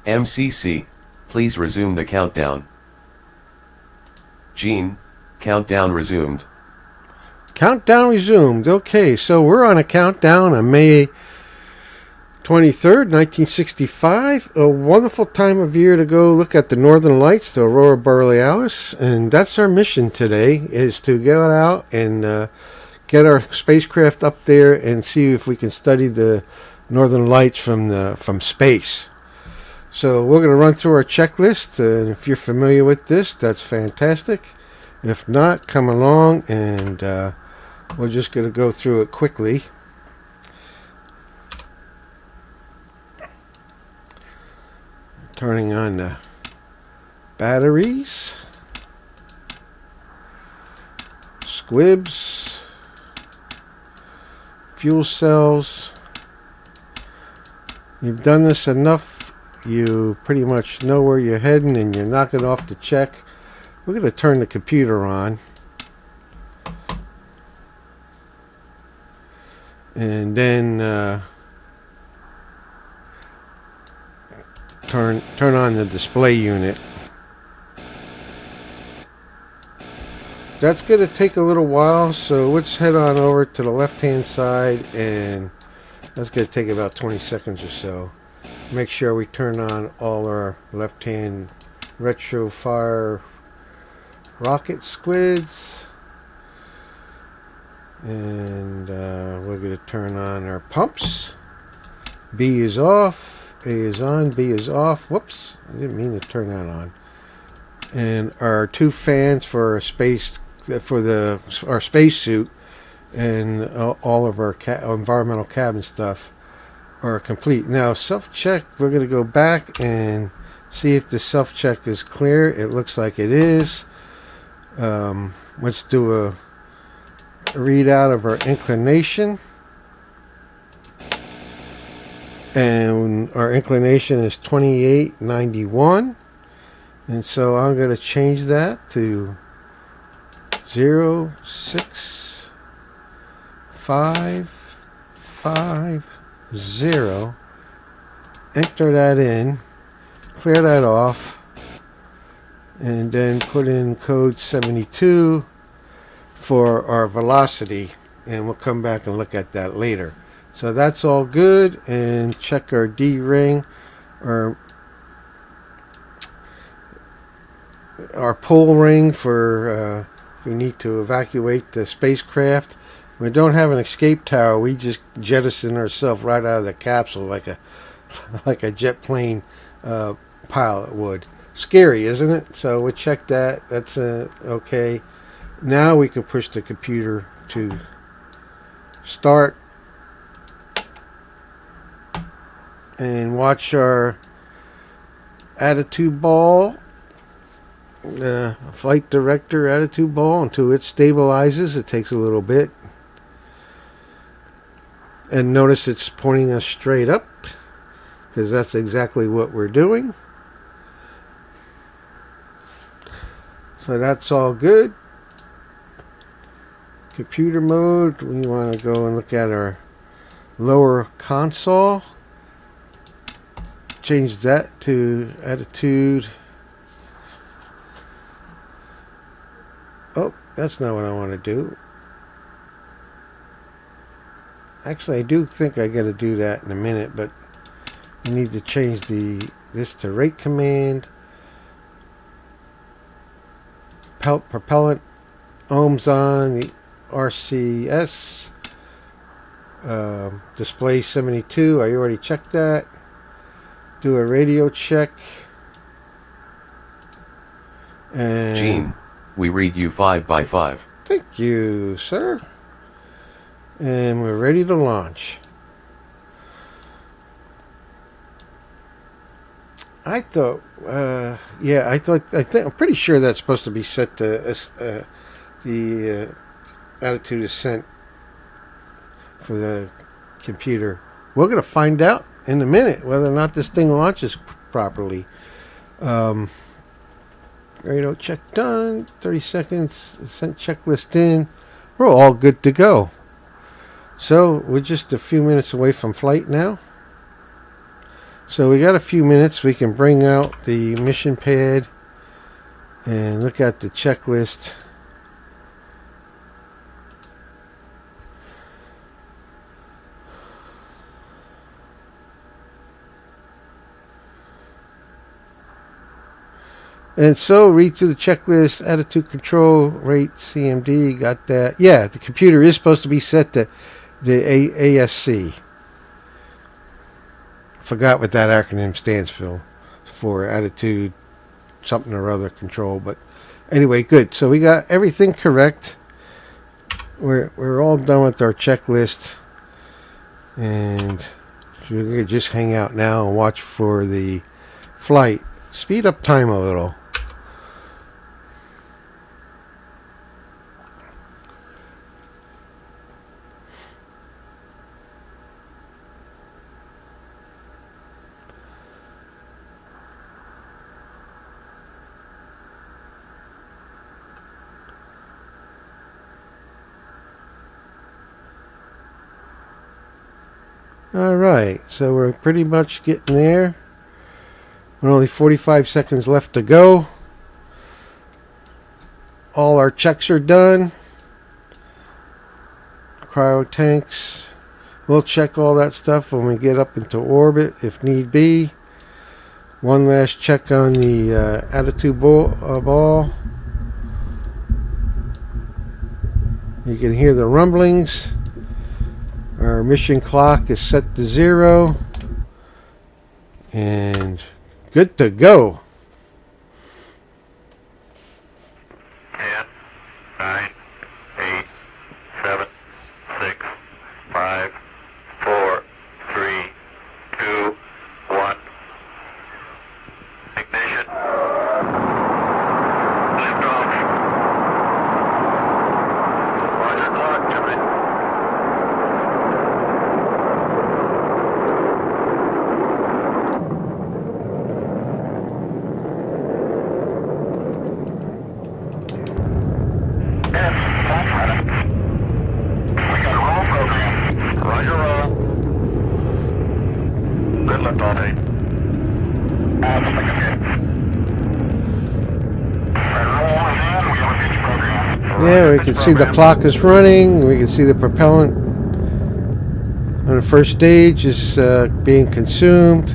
MCC, please resume the countdown. Gene, countdown resumed. Countdown resumed. Okay, so we're on a countdown on May 23rd, 1965. A wonderful time of year to go look at the northern lights, the Aurora Borealis. And that's our mission today, is to go out and get our spacecraft up there and see if we can study the northern lights from space. So we're going to run through our checklist, and if you're familiar with this, that's fantastic. If not, come along, and we're just going to go through it quickly. Turning on the batteries, squibs, fuel cells. You've done this enough, you pretty much know where you're heading and you're knocking off the check. We're going to turn the computer on. And then turn on the display unit. That's going to take a little while, so let's head on over to the left hand side, and that's going to take about 20 seconds or so. Make sure we turn on all our left hand retro fire rocket squids, and we're going to turn on our pumps. B is off, A is on, B is off. Whoops, I didn't mean to turn that on. And our two fans for our space, our spacesuit, and all of our environmental cabin stuff are complete. Now, self-check, we're going to go back and see if the self-check is clear. It looks like it is. Let's do a readout of our inclination. And our inclination is 2891. And so I'm going to change that to 06550. Enter that in, clear that off, and then put in code 72 for our velocity, and we'll come back and look at that later. So that's all good, and check our D ring, or our pull ring for if we need to evacuate the spacecraft. We don't have an escape tower. We just jettison ourselves right out of the capsule like a jet plane pilot would. Scary, isn't it? So we check that. That's okay. Now we can push the computer to start and watch our attitude ball, flight director attitude ball, until it stabilizes. It takes a little bit. And notice it's pointing us straight up, because that's exactly what we're doing. So that's all good. Computer mode, we want to go and look at our lower console. Change that to attitude. Oh, that's not what I want to do. Actually, I do think I got to do that in a minute, but I need to change this to rate command. Propellant ohms on, the RCS. Display 72, I already checked that. Do a radio check. And Gene, we read you 5x5. Thank you, sir. And we're ready to launch. I thought, I'm pretty sure that's supposed to be set to the attitude ascent for the computer. We're going to find out in a minute whether or not this thing launches properly. Radio check done. 30 seconds. Ascent checklist in. We're all good to go. So we're just a few minutes away from flight now. So we got a few minutes. We can bring out the mission pad and look at the checklist. And so read through the checklist, attitude control, rate, CMD, got that. Yeah, the computer is supposed to be set to the ASC. Forgot what that acronym stands for attitude something or other control. But anyway, good. So we got everything correct. We're all done with our checklist. And we're going to just hang out now and watch for the flight. Speed up time a little. Alright, so we're pretty much getting there. We're only 45 seconds left to go. All our checks are done. Cryo tanks. We'll check all that stuff when we get up into orbit if need be. One last check on the attitude ball. You can hear the rumblings. Our mission clock is set to 0. And good to go. 10, 9, 8, 7, 6, 5, 4, 3, 2, 1. Ignition. Liftoff. Roger, clock, Gemini. Yeah, we can see the clock is running. We can see the propellant on the first stage is being consumed.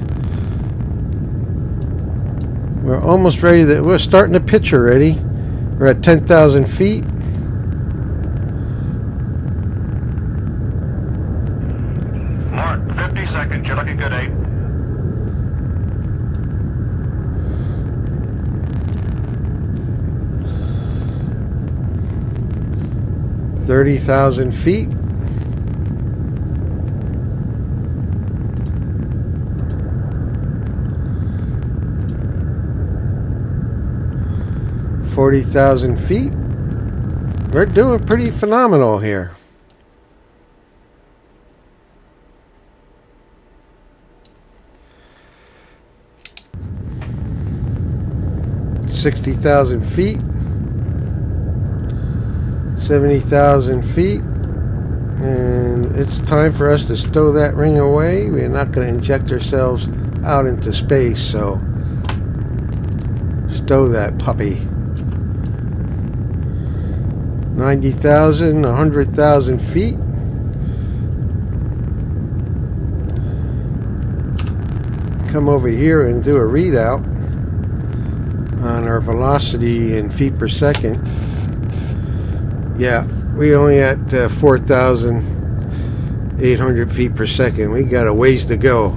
We're almost ready. We're starting to pitch already. We're at 10,000 feet. Mark, 50 seconds. You're looking good, 8. 30,000 feet. $40,000 feet. We're doing pretty phenomenal here. $60,000 feet. 70,000 feet, and it's time for us to stow that ring away. We're not going to inject ourselves out into space, so stow that puppy. 90,000, 100,000 feet. Come over here and do a readout on our velocity in feet per second. Yeah, we only at 4,800 feet per second. We got a ways to go.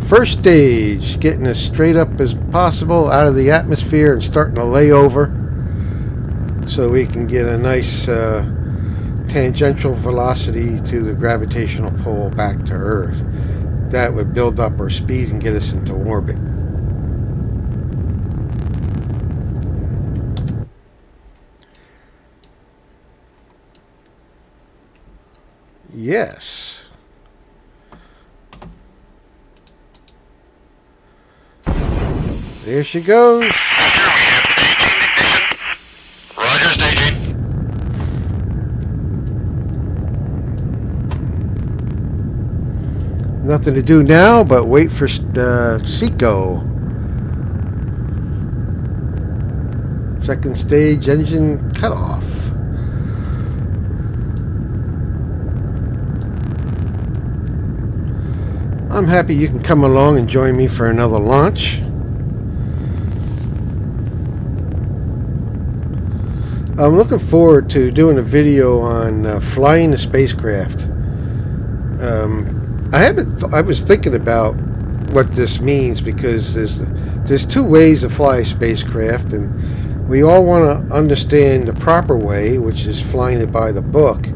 First stage, getting as straight up as possible out of the atmosphere and starting to lay over so we can get a nice tangential velocity to the gravitational pull back to Earth. That would build up our speed and get us into orbit. Yes. There she goes. Roger, staging. Nothing to do now but wait for Seco. Second stage engine cutoff. I'm happy you can come along and join me for another launch. I'm looking forward to doing a video on flying the spacecraft. I was thinking about what this means, because there's two ways to fly a spacecraft, and we all want to understand the proper way, which is flying it by the book.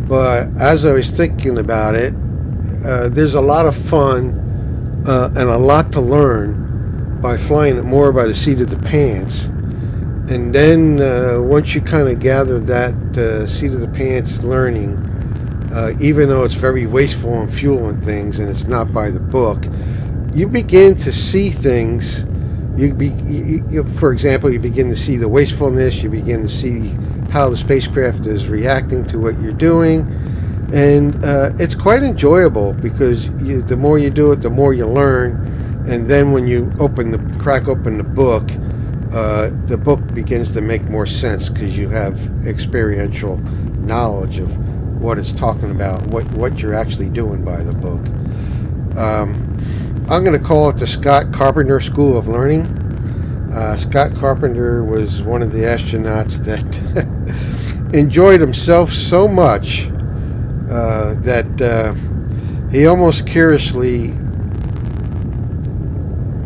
But as I was thinking about it, there's a lot of fun and a lot to learn by flying it more by the seat of the pants. And then once you kind of gather that seat of the pants learning, even though it's very wasteful on fuel and things, and it's not by the book, you begin to see things. For example, you begin to see the wastefulness. You begin to see how the spacecraft is reacting to what you're doing, and it's quite enjoyable, because the more you do it, the more you learn. And then when you crack open the book begins to make more sense, because you have experiential knowledge of what it's talking about, what you're actually doing by the book. I'm going to call it the Scott Carpenter School of Learning. Scott Carpenter was one of the astronauts that enjoyed himself so much that he almost curiously,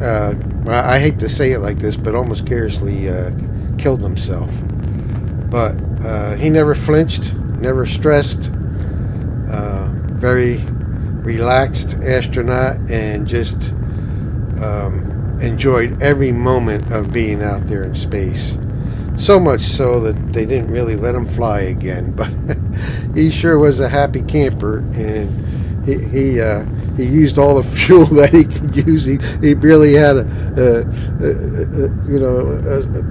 I hate to say it like this, but almost curiously killed himself. But he never flinched, never stressed, very relaxed astronaut, and just enjoyed every moment of being out there in space. So much so that they didn't really let him fly again, but he sure was a happy camper, and he used all the fuel that he could use. He barely had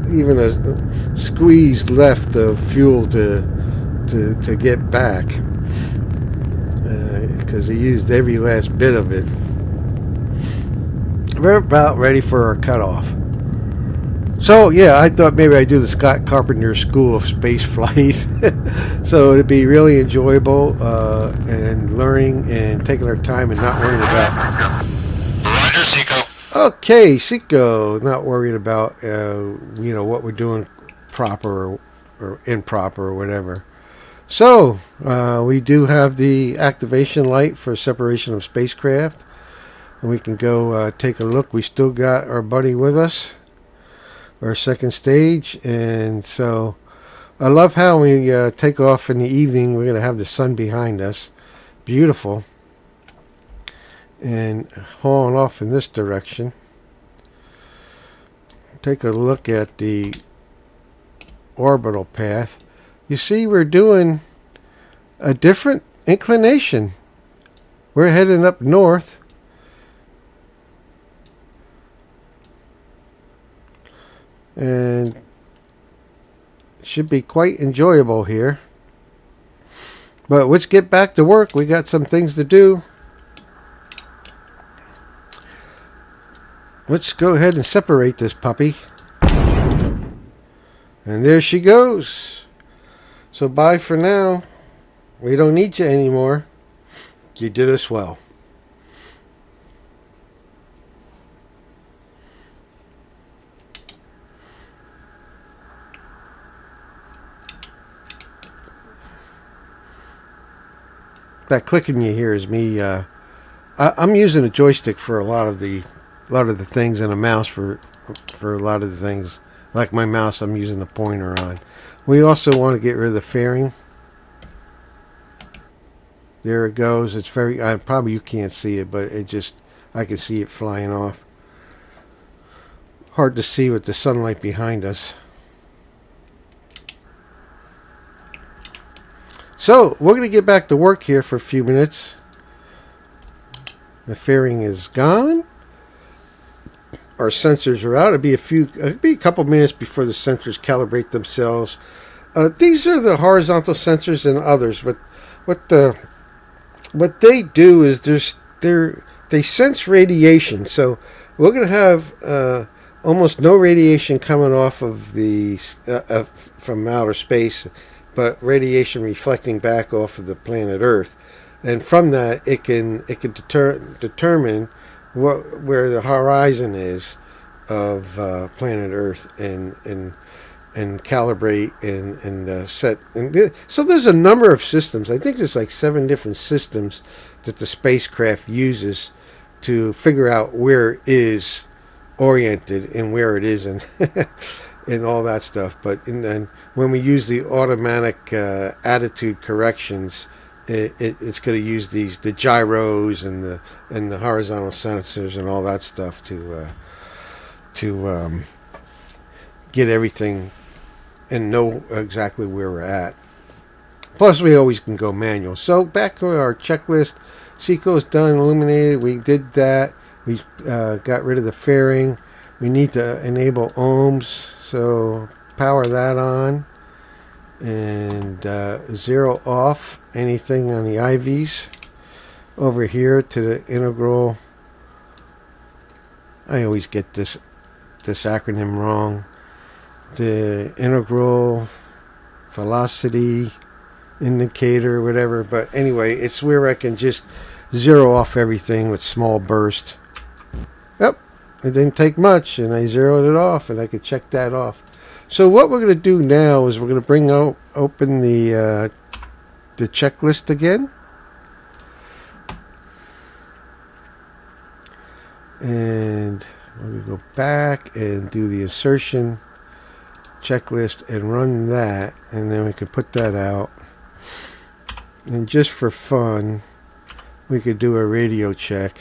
even a squeeze left of fuel to get back, because he used every last bit of it. We're about ready for our cutoff. So yeah, I thought maybe I'd do the Scott Carpenter School of Space Flight. So it'd be really enjoyable, and learning and taking our time and not worrying about. Roger, Seco. Okay, Seco, not worried about what we're doing proper or improper or whatever. So we do have the activation light for separation of spacecraft, and we can go take a look. We still got our buddy with us, our second stage, and so I love how we take off in the evening. We're going to have the sun behind us, beautiful, and hauling off in this direction. Take a look at the orbital path. You see, we're doing a different inclination. We're heading up north. And it should be quite enjoyable here. But let's get back to work. We got some things to do. Let's go ahead and separate this puppy. And there she goes. So bye for now. We don't need you anymore. You did us well. That clicking you hear is me. I'm using a joystick for a lot of the things, and a mouse for a lot of the things. Like my mouse, I'm using a pointer on. We also want to get rid of the fairing. There it goes. It's very. Probably you can't see it, but I can see it flying off. Hard to see with the sunlight behind us. So, we're going to get back to work here for a few minutes. The fairing is gone. Our sensors are out. It'll be a couple minutes before the sensors calibrate themselves. These are the horizontal sensors and others, but what they do is they sense radiation. So we're going to have almost no radiation coming off of the from outer space, but radiation reflecting back off of the planet Earth, and from that it can determine where the horizon is of planet Earth, and calibrate and set. And so there's a number of systems. I think there's like 7 different systems that the spacecraft uses to figure out where it is oriented and where it is, and and all that stuff. But and when we use the automatic attitude corrections, it's going to use the gyros and the horizontal sensors and all that stuff to get everything and know exactly where we're at. Plus, we always can go manual. So back to our checklist. Seco is done, illuminated. We did that. We got rid of the fairing. We need to enable ohms, so power that on, and 0 off anything on the IVs. Over here to the integral. I always get this acronym wrong. The integral velocity indicator, whatever. But anyway, it's where I can just 0 off everything with small burst. Yep, it didn't take much, and I zeroed it off, and I could check that off. So what we're going to do now is we're going to bring open the checklist again, and we're going to go back and do the insertion checklist and run that, and then we can put that out. And just for fun, we could do a radio check.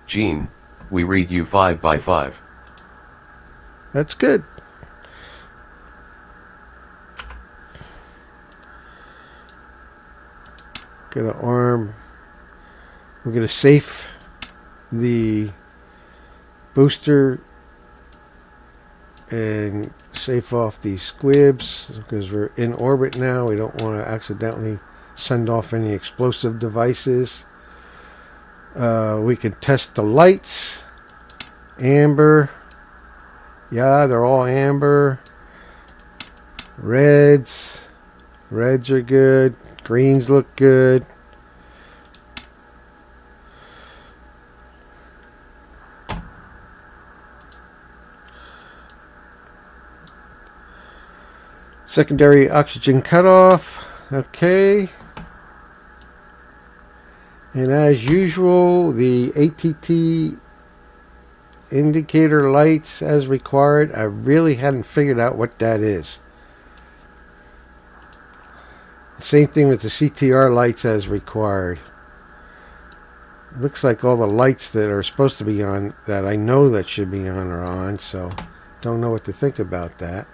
Gene, we read you 5 by 5. That's good. Gonna arm. We're gonna safe the booster and safe off these squibs because we're in orbit now. We don't want to accidentally send off any explosive devices. We can test the lights. Amber. Yeah, they're all amber. Reds. Reds are good. Greens look good. Secondary oxygen cutoff. Okay. And as usual, the ATT indicator lights as required. I really hadn't figured out what that is. Same thing with the CTR lights as required. Looks like all the lights that are supposed to be on, that I know that should be on, are on, so don't know what to think about that.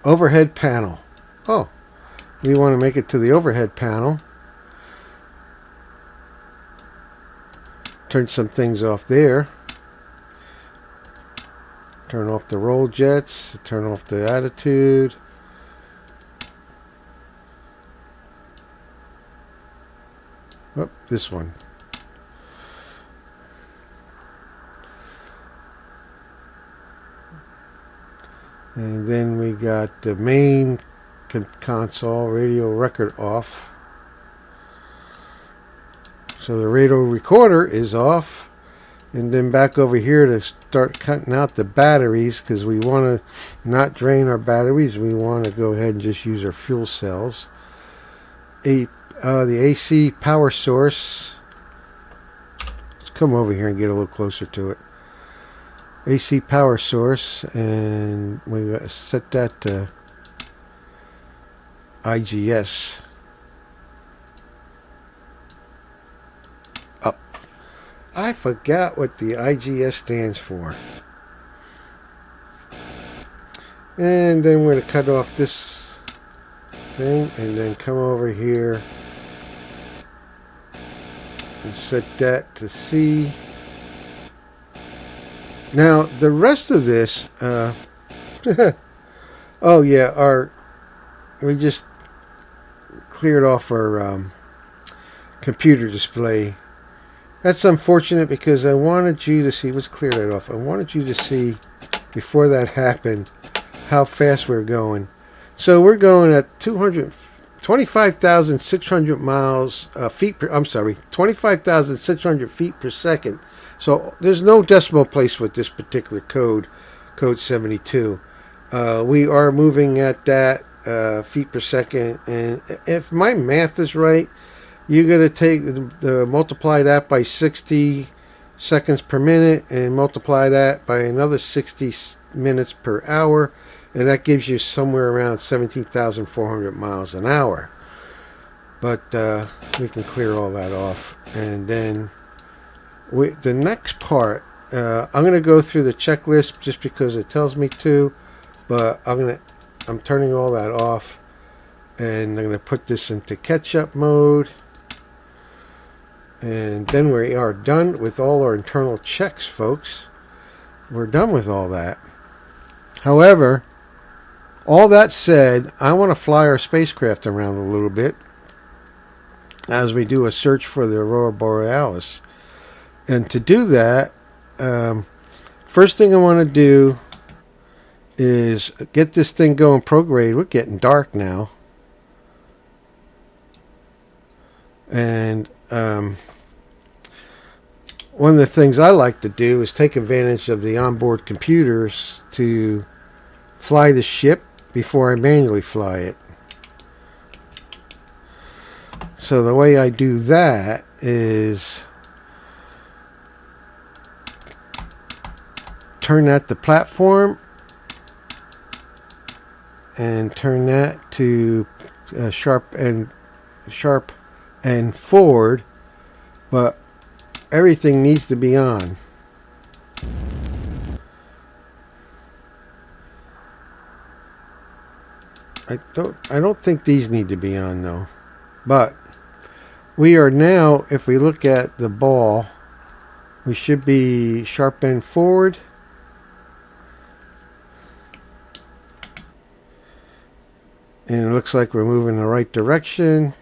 Overhead panel. Oh, we want to make it to the overhead panel. Turn some things off there. Turn off the roll jets. Turn off the attitude. Oh, this one. And then we got the main console, radio record off. So the radio recorder is off. And then back over here to start cutting out the batteries, because we want to not drain our batteries. We want to go ahead and just use our fuel cells. The AC power source. Let's come over here and get a little closer to it. AC power source, and we set that to IGS. Oh, I forgot what the IGS stands for. And then we're going to cut off this thing and then come over here and set that to C. Now, the rest of this, Oh yeah, we just cleared off our computer display. That's unfortunate because I wanted you to see. Let's clear that off. I wanted you to see before that happened how fast we're going. So we're going at 25,600 miles feet per. I'm sorry, 25,600 feet per second. So there's no decimal place with this particular code 72. We are moving at that feet per second, and if my math is right, you're going to take the multiply that by 60 seconds per minute and multiply that by another 60 minutes per hour, and that gives you somewhere around 17,400 miles an hour. But we can clear all that off, and then the next part, I'm going to go through the checklist just because it tells me to, but I'm turning all that off, and I'm going to put this into catch-up mode. And then we are done with all our internal checks, folks. We're done with all that. However, all that said, I want to fly our spacecraft around a little bit as we do a search for the Aurora Borealis. And to do that, first thing I want to do is get this thing going prograde. We're getting dark now. And one of the things I like to do is take advantage of the onboard computers to fly the ship before I manually fly it. So the way I do that is turn that to platform and turn that to sharp and forward, but everything needs to be on. I don't think these need to be on though. But we are now, if we look at the ball, we should be sharp end forward. And it looks like we're moving in the right direction.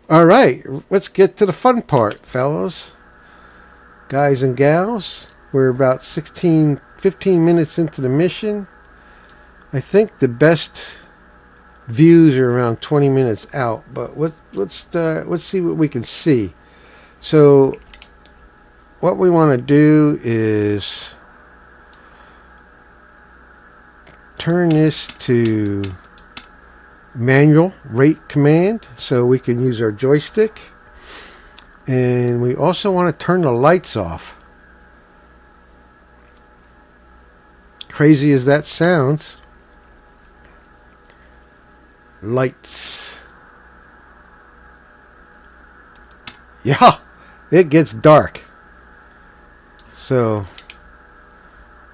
Alright, let's get to the fun part, fellows. Guys and gals, we're about 15 minutes into the mission. I think the best views are around 20 minutes out, but let's see what we can see. So what we want to do is turn this to manual rate command so we can use our joystick, and we also want to turn the lights off. Crazy as that sounds. Lights. Yeah, it gets dark. So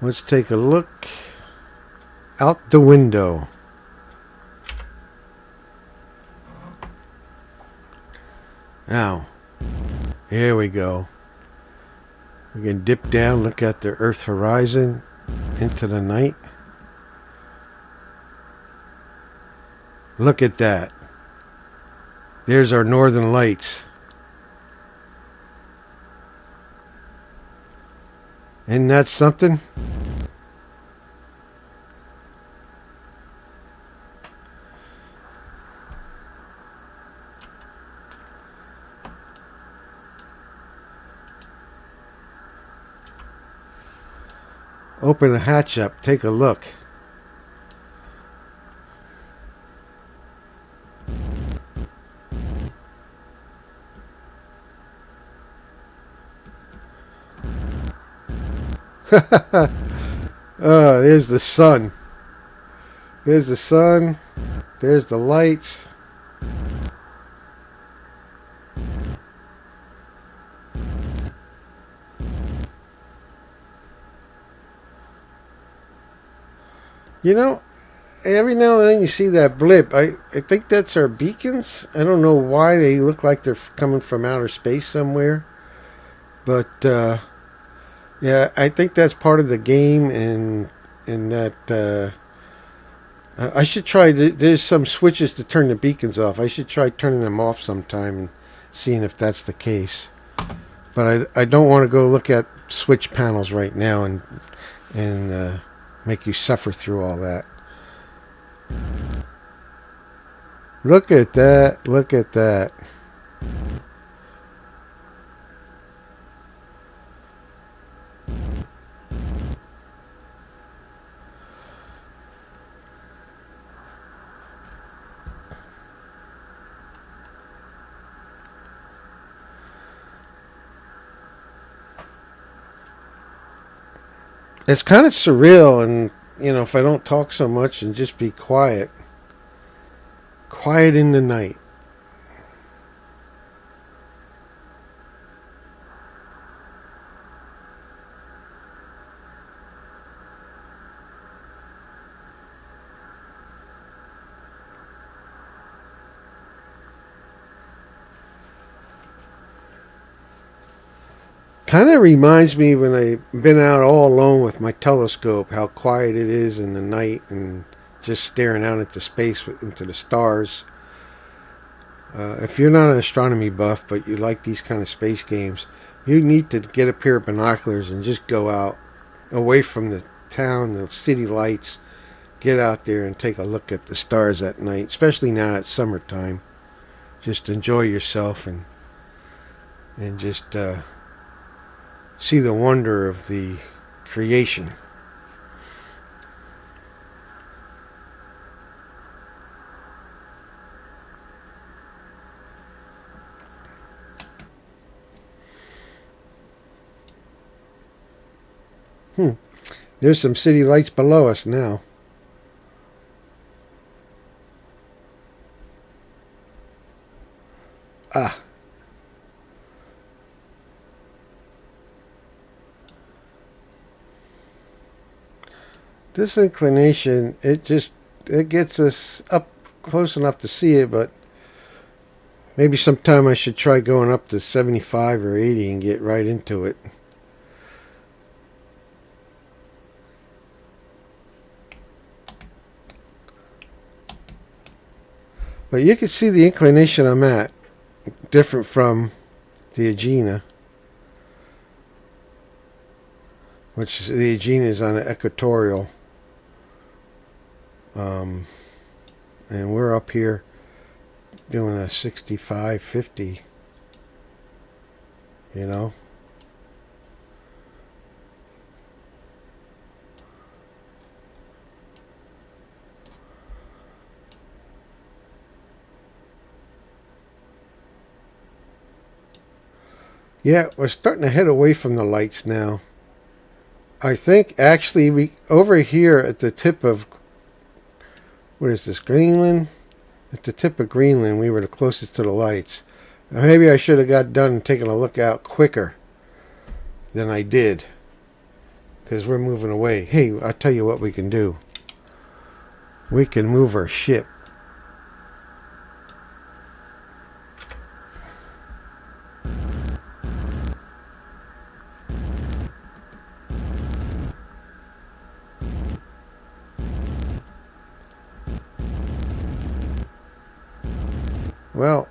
let's take a look out the window. Now, here we go. We can dip down, look at the Earth horizon into the night. Look at that. There's our northern lights. Isn't that something? Open the hatch up, take a look. Oh, there's the sun. There's the sun. There's the lights. You know, every now and then you see that blip. I think that's our beacons. I don't know why they look like they're coming from outer space somewhere. But, yeah, I think that's part of the game, and in that. I should try. There's some switches to turn the beacons off. I should try turning them off sometime and seeing if that's the case. But I don't want to go look at switch panels right now and make you suffer through all that. Look at that. Look at that. It's kind of surreal, and if I don't talk so much and just be quiet in the night. Kind of reminds me when I've been out all alone with my telescope, how quiet it is in the night and just staring out into space, into the stars. If you're not an astronomy buff, but you like these kind of space games, you need to get a pair of binoculars and just go out, away from the town, the city lights. Get out there and take a look at the stars at night, especially now it's summertime. Just enjoy yourself and just see the wonder of the creation. There's some city lights below us now. Ah. This inclination, it gets us up close enough to see it, but maybe sometime I should try going up to 75 or 80 and get right into it. But you can see the inclination I'm at, different from the Agena, which the Agena is on an equatorial. And we're up here doing a 65, 50, Yeah, we're starting to head away from the lights now. I think actually we over here at the tip of, what is this, Greenland? At the tip of Greenland, we were the closest to the lights. Maybe I should have got done and taken a look out quicker than I did, because we're moving away. Hey, I'll tell you what we can do. We can move our ship. Well,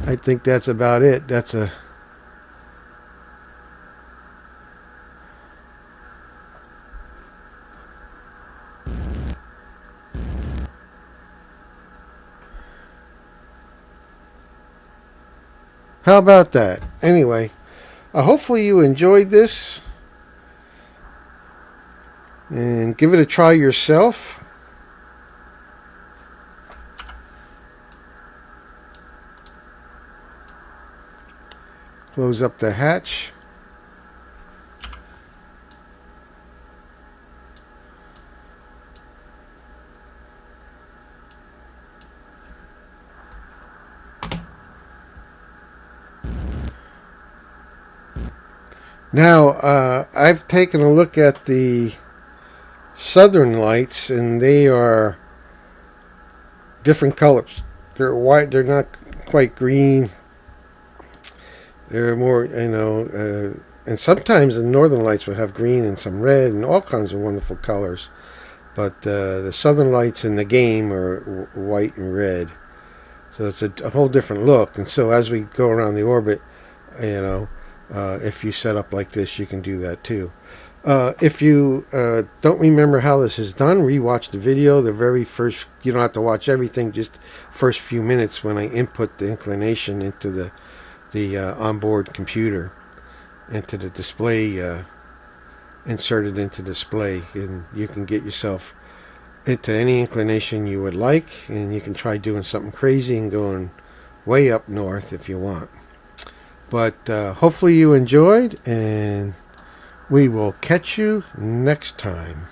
I think that's about it. That's a... How about that? Anyway, hopefully you enjoyed this. And give it a try yourself. Close up the hatch. Now, I've taken a look at the southern lights, and they are different colors. They're white. They're not quite green. They're more, and And sometimes the northern lights will have green and some red and all kinds of wonderful colors. But the southern lights in the game are white and red. So it's a whole different look. And so as we go around the orbit, if you set up like this, you can do that too. If you don't remember how this is done, rewatch the video. The very first, you don't have to watch everything, just first few minutes when I input the inclination into the onboard computer, into the display, inserted into display, and you can get yourself into any inclination you would like, and you can try doing something crazy and going way up north if you want. But hopefully you enjoyed, and we will catch you next time.